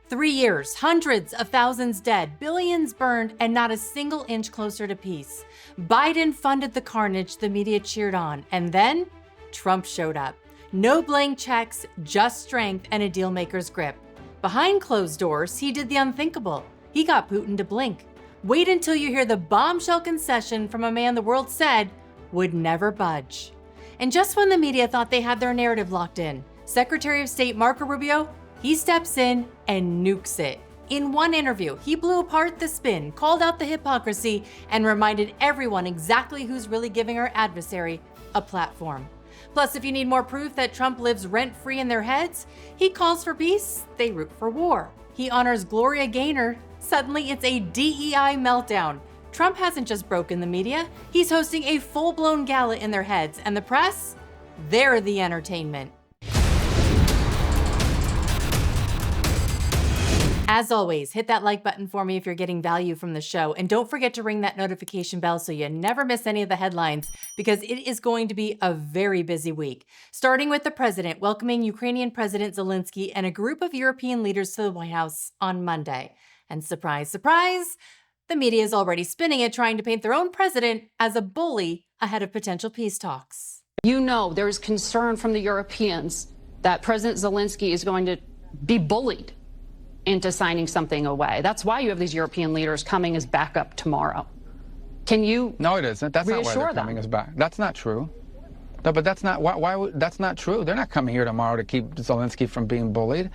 3 years, hundreds of thousands dead, billions burned, and not a single inch closer to peace. Biden funded the carnage the media cheered on, and then Trump showed up. No blank checks, just strength and a deal-maker's grip. Behind closed doors, he did the unthinkable. He got Putin to blink. Wait until you hear the bombshell concession from a man the world said would never budge. And just when the media thought they had their narrative locked in, Secretary of State Marco Rubio, he steps in and nukes it. In one interview, he blew apart the spin, called out the hypocrisy, and reminded everyone exactly who's really giving our adversary a platform. Plus, if you need more proof that Trump lives rent-free in their heads, he calls for peace, they root for war. He honors Gloria Gainor, suddenly it's a DEI meltdown. Trump hasn't just broken the media, he's hosting a full-blown gala in their heads, and the press? They're the entertainment. As always, hit that like button for me if you're getting value from the show, and don't forget to ring that notification bell so you never miss any of the headlines, because it is going to be a very busy week. Starting with the president welcoming Ukrainian President Zelenskyy and a group of European leaders to the White House on Monday. And surprise, surprise, the media is already spinning it, trying to paint their own president as a bully ahead of potential peace talks. You know there is concern from the Europeans that President Zelenskyy is going to be bullied into signing something away. That's why you have these European leaders coming as backup tomorrow. Can you? No, it isn't. That's not why they're coming as back. That's not true. No, but that's not why. That's not true. They're not coming here tomorrow to keep Zelenskyy from being bullied.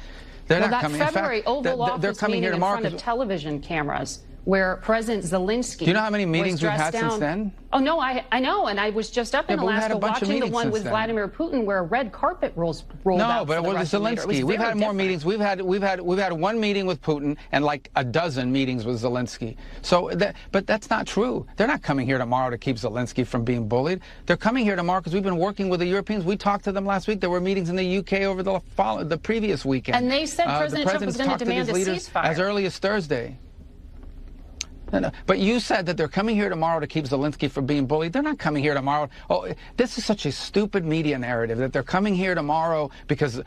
They're not coming. That February Oval Office meeting in front of television cameras, where President Zelenskyy. Do you know how many meetings we've had since then? Oh, no, I know. And I was just up in Alaska watching the one with Vladimir Putin where a red carpet rolled out. No, but it was Zelenskyy. We've had more meetings. We've had one meeting with Putin and like a dozen meetings with Zelenskyy. But that's not true. They're not coming here tomorrow to keep Zelenskyy from being bullied. They're coming here tomorrow because we've been working with the Europeans. We talked to them last week. There were meetings in the UK over the previous weekend. And they said President Trump was going to demand a ceasefire as early as Thursday. No. But you said that they're coming here tomorrow to keep Zelenskyy from being bullied. They're not coming here tomorrow. Oh, this is such a stupid media narrative that they're coming here tomorrow because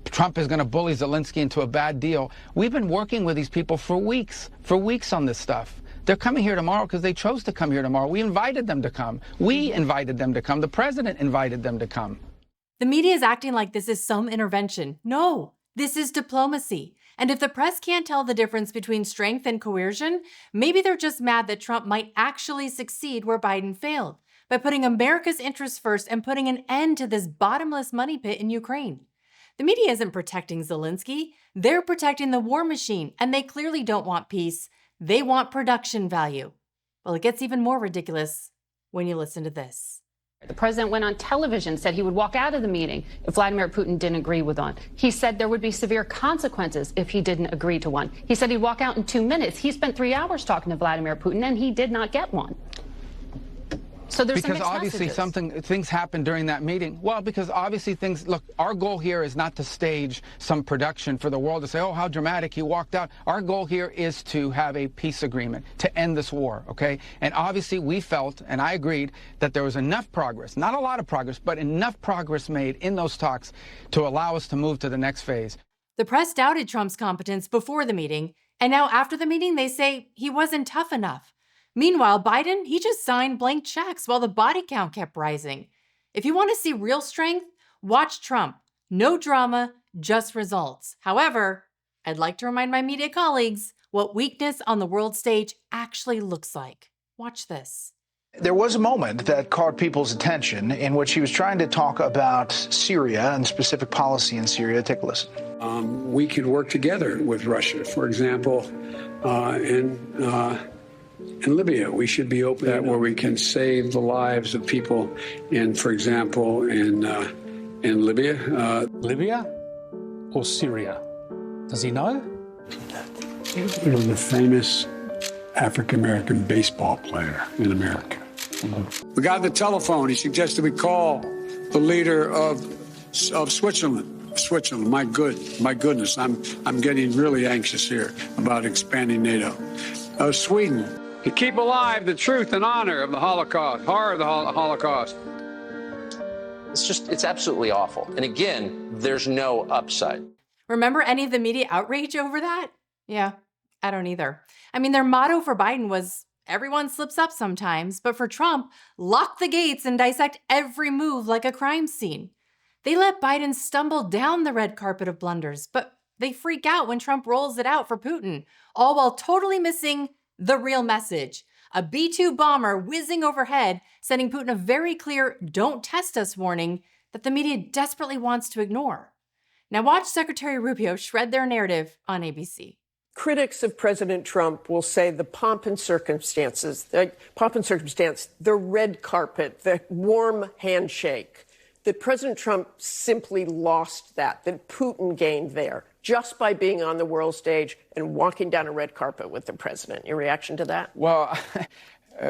Trump is going to bully Zelenskyy into a bad deal. We've been working with these people for weeks on this stuff. They're coming here tomorrow because they chose to come here tomorrow. We invited them to come. We invited them to come. The president invited them to come. The media is acting like this is some intervention. No, this is diplomacy. And if the press can't tell the difference between strength and coercion, maybe they're just mad that Trump might actually succeed where Biden failed, by putting America's interests first and putting an end to this bottomless money pit in Ukraine. The media isn't protecting Zelenskyy, they're protecting the war machine, and they clearly don't want peace, they want production value. Well, it gets even more ridiculous when you listen to this. The president went on television, said he would walk out of the meeting if Vladimir Putin didn't agree with one. He said there would be severe consequences if he didn't agree to one. He said he'd walk out in 2 minutes. He spent 3 hours talking to Vladimir Putin, and he did not get one. So there's because some obviously things happened during that meeting. Well, because obviously look, our goal here is not to stage some production for the world to say, oh, how dramatic, he walked out. Our goal here is to have a peace agreement, to end this war, okay? And obviously we felt, and I agreed, that there was enough progress, not a lot of progress, but enough progress made in those talks to allow us to move to the next phase. The press doubted Trump's competence before the meeting, and now after the meeting, they say he wasn't tough enough. Meanwhile, Biden, he just signed blank checks while the body count kept rising. If you want to see real strength, watch Trump. No drama, just results. However, I'd like to remind my media colleagues what weakness on the world stage actually looks like. Watch this. There was a moment that caught people's attention in which he was trying to talk about Syria and specific policy in Syria. Take a listen. We could work together with Russia, for example, in Libya. We should be open that where we can save the lives of people for example, in Libya. Libya or Syria? Does he know? He was a famous African-American baseball player in America. We got the telephone. He suggested we call the leader of Switzerland. My goodness, I'm getting really anxious here about expanding NATO. Sweden. To keep alive the truth and honor of the Holocaust, horror of the Holocaust. It's absolutely awful. And again, there's no upside. Remember any of the media outrage over that? Yeah, I don't either. I mean, their motto for Biden was, everyone slips up sometimes, but for Trump, lock the gates and dissect every move like a crime scene. They let Biden stumble down the red carpet of blunders, but they freak out when Trump rolls it out for Putin, all while totally missing the real message. A B-2 bomber whizzing overhead, sending Putin a very clear "don't test us" warning that the media desperately wants to ignore. Now watch Secretary Rubio shred their narrative on ABC. Critics of President Trump will say the pomp and circumstance, the red carpet, the warm handshake, that President Trump simply lost that Putin gained there just by being on the world stage and walking down a red carpet with the president. Your reaction to that? Well,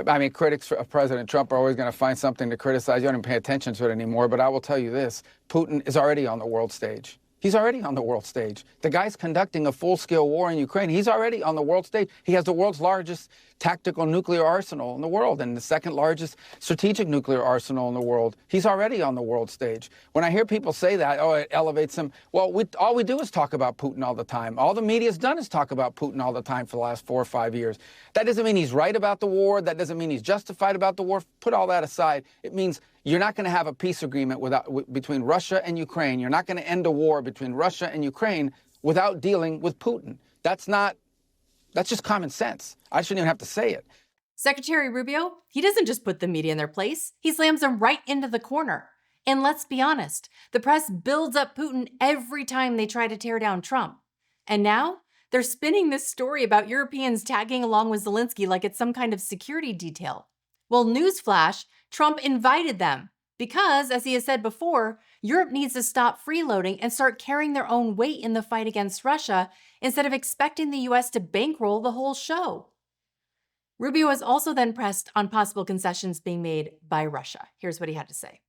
I mean, critics of President Trump are always going to find something to criticize. You don't even pay attention to it anymore. But I will tell you this, Putin is already on the world stage. He's already on the world stage. The guy's conducting a full-scale war in Ukraine. He's already on the world stage. He has the world's largest tactical nuclear arsenal in the world and the second largest strategic nuclear arsenal in the world. He's already on the world stage. When I hear people say that, oh, it elevates him, well, all we do is talk about Putin all the time. All the media's done is talk about Putin all the time for the last 4 or 5 years. That doesn't mean he's right about the war. That doesn't mean he's justified about the war. Put all that aside. It means you're not going to have a peace agreement between Russia and Ukraine. You're not going to end a war between Russia and Ukraine without dealing with Putin. That's just common sense. I shouldn't even have to say it. Secretary Rubio, he doesn't just put the media in their place. He slams them right into the corner. And let's be honest, the press builds up Putin every time they try to tear down Trump. And now they're spinning this story about Europeans tagging along with Zelenskyy like it's some kind of security detail. Well, newsflash, Trump invited them because, as he has said before, Europe needs to stop freeloading and start carrying their own weight in the fight against Russia instead of expecting the U.S. to bankroll the whole show. Rubio was also then pressed on possible concessions being made by Russia. Here's what he had to say.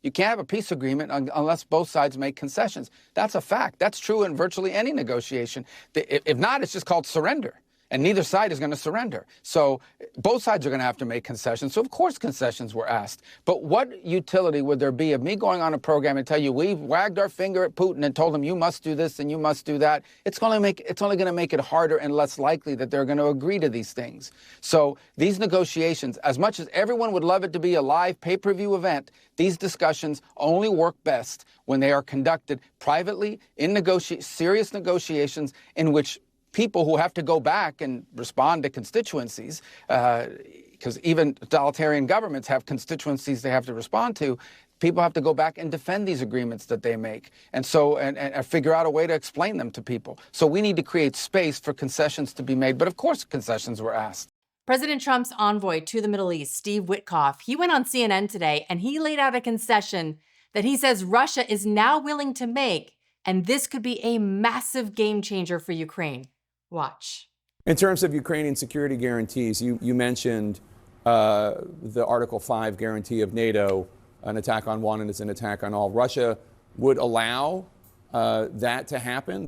You can't have a peace agreement unless both sides make concessions. That's a fact. That's true in virtually any negotiation. If not, it's just called surrender. And neither side is going to surrender. So both sides are going to have to make concessions. So, of course, concessions were asked. But what utility would there be of me going on a program and tell you we wagged our finger at Putin and told him you must do this and you must do that? It's only going to make it harder and less likely that they're going to agree to these things. So these negotiations, as much as everyone would love it to be a live pay-per-view event, these discussions only work best when they are conducted privately in serious negotiations in which people who have to go back and respond to constituencies, because even totalitarian governments have constituencies they have to respond to, people have to go back and defend these agreements that they make. And so, and figure out a way to explain them to people. So we need to create space for concessions to be made. But of course, concessions were asked. President Trump's envoy to the Middle East, Steve Witkoff, he went on CNN today and he laid out a concession that he says Russia is now willing to make. And this could be a massive game changer for Ukraine. Watch. In terms of Ukrainian security guarantees, you mentioned the Article 5 guarantee of NATO, an attack on one and it's an attack on all. Russia would allow that to happen?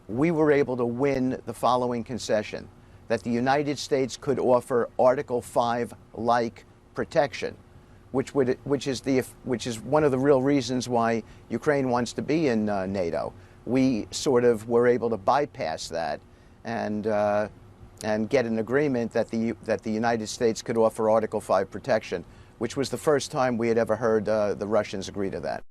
We were able to win the following concession, that the United States could offer Article 5-like protection, which is one of the real reasons why Ukraine wants to be in NATO. We sort of were able to bypass that and get an agreement that the United States could offer Article 5 protection, which was the first time we had ever heard the Russians agree to that.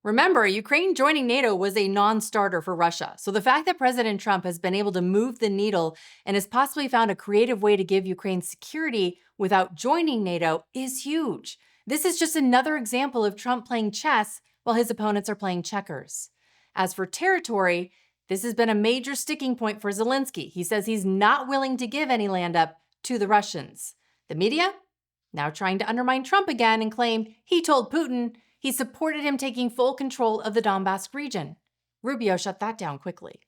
Remember, Ukraine joining NATO was a non-starter for Russia. So the fact that President Trump has been able to move the needle and has possibly found a creative way to give Ukraine security without joining NATO is huge. This is just another example of Trump playing chess while his opponents are playing checkers. As for territory, this has been a major sticking point for Zelenskyy. He says he's not willing to give any land up to the Russians. The media now trying to undermine Trump again and claim he told Putin he supported him taking full control of the Donbass region. Rubio shut that down quickly.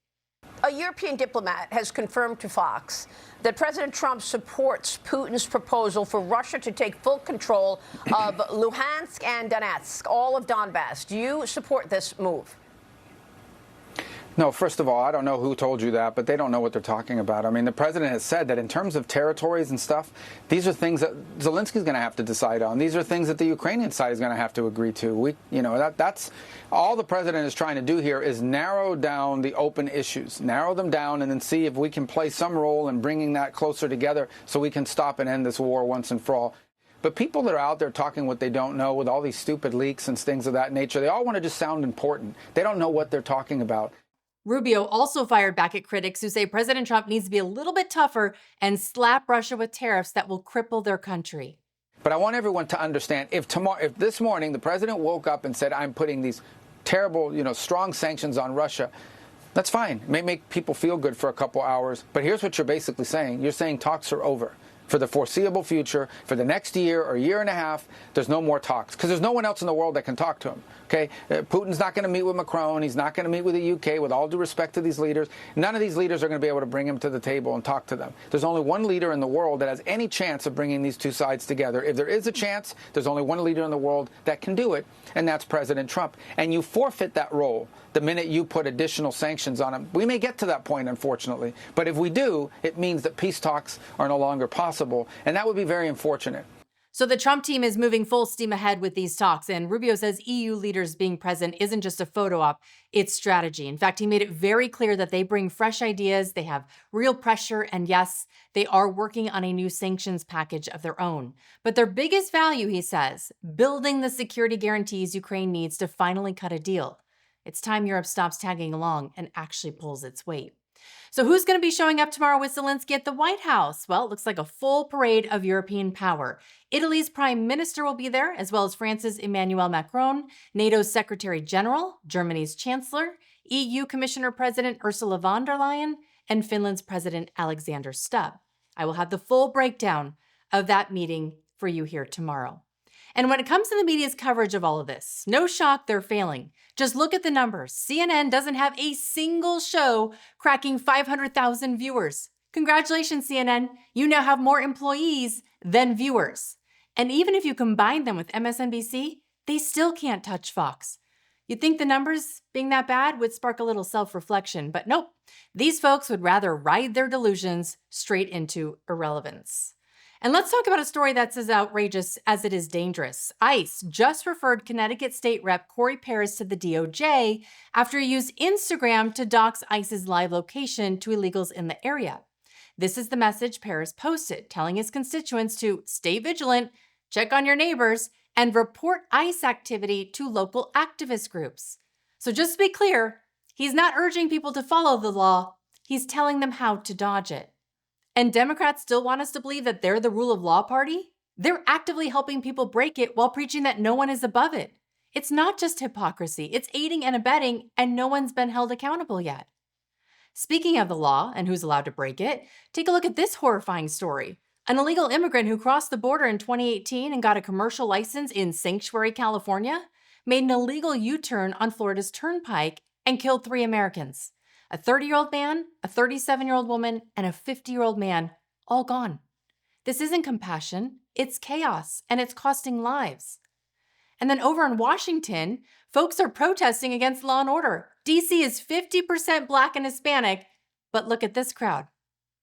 A European diplomat has confirmed to Fox that President Trump supports Putin's proposal for Russia to take full control of Luhansk and Donetsk, all of Donbass. Do you support this move? No, first of all, I don't know who told you that, but they don't know what they're talking about. I mean, the president has said that in terms of territories and stuff, these are things that Zelensky's going to have to decide on. These are things that the Ukrainian side is going to have to agree to. That's all the president is trying to do here is narrow down the open issues, narrow them down, and then see if we can play some role in bringing that closer together so we can stop and end this war once and for all. But people that are out there talking what they don't know with all these stupid leaks and things of that nature, they all want to just sound important. They don't know what they're talking about. Rubio also fired back at critics who say President Trump needs to be a little bit tougher and slap Russia with tariffs that will cripple their country. But I want everyone to understand, if this morning the president woke up and said, I'm putting these terrible, strong sanctions on Russia, that's fine. It may make people feel good for a couple hours. But here's what you're basically saying. You're saying talks are over. For the foreseeable future, for the next year or year and a half, there's no more talks because there's no one else in the world that can talk to him. Okay, Putin's not going to meet with Macron. He's not going to meet with the UK. With all due respect to these leaders, none of these leaders are going to be able to bring him to the table and talk to them. There's only one leader in the world that has any chance of bringing these two sides together. If there is a chance, there's only one leader in the world that can do it, and that's President Trump. And you forfeit that role the minute you put additional sanctions on him. We may get to that point, unfortunately, but if we do, it means that peace talks are no longer possible, and that would be very unfortunate. So the Trump team is moving full steam ahead with these talks, and Rubio says EU leaders being present isn't just a photo op, it's strategy. In fact, he made it very clear that they bring fresh ideas, they have real pressure, and yes, they are working on a new sanctions package of their own. But their biggest value, he says, building the security guarantees Ukraine needs to finally cut a deal. It's time Europe stops tagging along and actually pulls its weight. So who's going to be showing up tomorrow with Zelenskyy at the White House? Well, it looks like a full parade of European power. Italy's prime minister will be there, as well as France's Emmanuel Macron, NATO's Secretary General, Germany's Chancellor, EU Commissioner President Ursula von der Leyen, and Finland's President Alexander Stubb. I will have the full breakdown of that meeting for you here tomorrow. And when it comes to the media's coverage of all of this, no shock they're failing. Just look at the numbers. CNN doesn't have a single show cracking 500,000 viewers. Congratulations, CNN. You now have more employees than viewers. And even if you combine them with MSNBC, they still can't touch Fox. You'd think the numbers being that bad would spark a little self-reflection, but nope. These folks would rather ride their delusions straight into irrelevance. And let's talk about a story that's as outrageous as it is dangerous. ICE just referred Connecticut State Rep Corey Paris to the DOJ after he used Instagram to dox ICE's live location to illegals in the area. This is the message Paris posted, telling his constituents to stay vigilant, check on your neighbors, and report ICE activity to local activist groups. So just to be clear, he's not urging people to follow the law, he's telling them how to dodge it. And Democrats still want us to believe that they're the rule of law party? They're actively helping people break it while preaching that no one is above it. It's not just hypocrisy, it's aiding and abetting, and no one's been held accountable yet. Speaking of the law and who's allowed to break it, take a look at this horrifying story. An illegal immigrant who crossed the border in 2018 and got a commercial license in Sanctuary, California, made an illegal U-turn on Florida's Turnpike and killed 3 Americans. A 30-year-old man, a 37-year-old woman, and a 50-year-old man, all gone. This isn't compassion, it's chaos, and it's costing lives. And then over in Washington, folks are protesting against law and order. DC is 50% Black and Hispanic, but look at this crowd.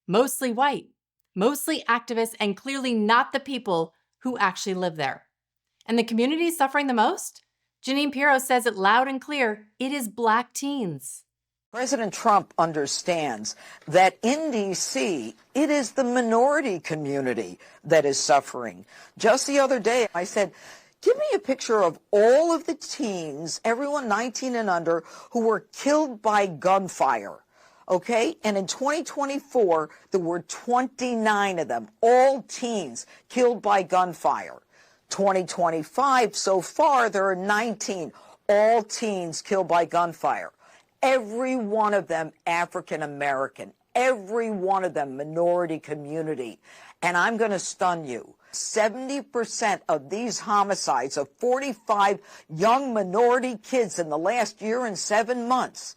Mostly white, mostly activists, and clearly not the people who actually live there. And the community suffering the most? Jeanine Pirro says it loud and clear, it is Black teens. President Trump understands that in D.C., it is the minority community that is suffering. Just the other day, I said, give me a picture of all of the teens, everyone 19 and under, who were killed by gunfire. Okay? And in 2024, there were 29 of them, all teens killed by gunfire. 2025, so far, there are 19, all teens killed by gunfire. Every one of them African American, every one of them minority community. And I'm going to stun you. 70% of these homicides of 45 young minority kids in the last year and 7 months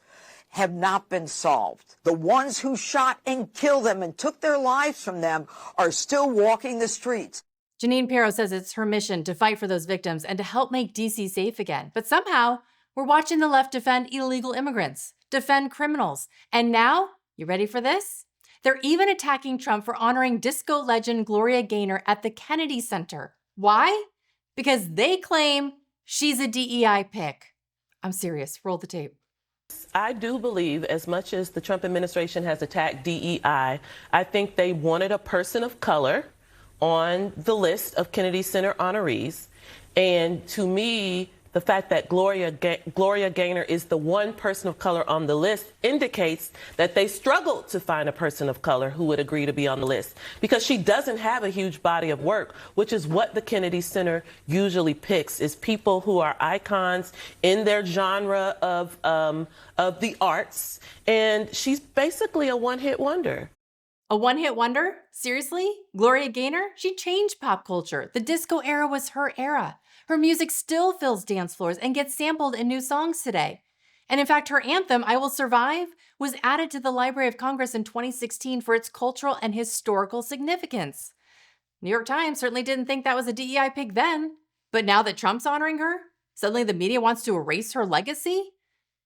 have not been solved. The ones who shot and killed them and took their lives from them are still walking the streets. Jeanine Pirro says it's her mission to fight for those victims and to help make DC safe again. But somehow, We're watching the left defend illegal immigrants, defend criminals. And now, you ready for this? They're even attacking Trump for honoring disco legend Gloria Gaynor at the Kennedy Center. Why? Because they claim she's a DEI pick. I'm serious. Roll the tape. I do believe, as much as the Trump administration has attacked DEI, I think they wanted a person of color on the list of Kennedy Center honorees. And to me, the fact that Gloria Gaynor is the one person of color on the list indicates that they struggled to find a person of color who would agree to be on the list, because she doesn't have a huge body of work, which is what the Kennedy Center usually picks, is people who are icons in their genre of the arts. And she's basically a one-hit wonder. A one-hit wonder? Seriously? Gloria Gaynor? She changed pop culture. The disco era was her era. Her music still fills dance floors and gets sampled in new songs today. And in fact, her anthem, I Will Survive, was added to the Library of Congress in 2016 for its cultural and historical significance. New York Times certainly didn't think that was a DEI pick then. But now that Trump's honoring her, suddenly the media wants to erase her legacy?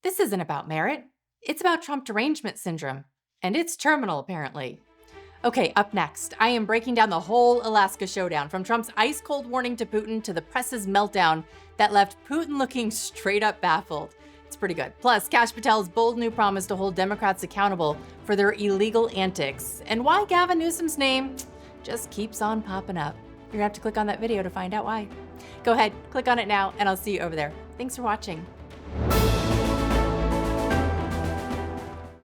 This isn't about merit. It's about Trump derangement syndrome. And it's terminal, apparently. Okay, up next, I am breaking down the whole Alaska showdown, from Trump's ice-cold warning to Putin to the press's meltdown that left Putin looking straight up baffled. It's pretty good. Plus, Kash Patel's bold new promise to hold Democrats accountable for their illegal antics, and why Gavin Newsom's name just keeps on popping up. You're gonna have to click on that video to find out why. Go ahead, click on it now, and I'll see you over there. Thanks for watching.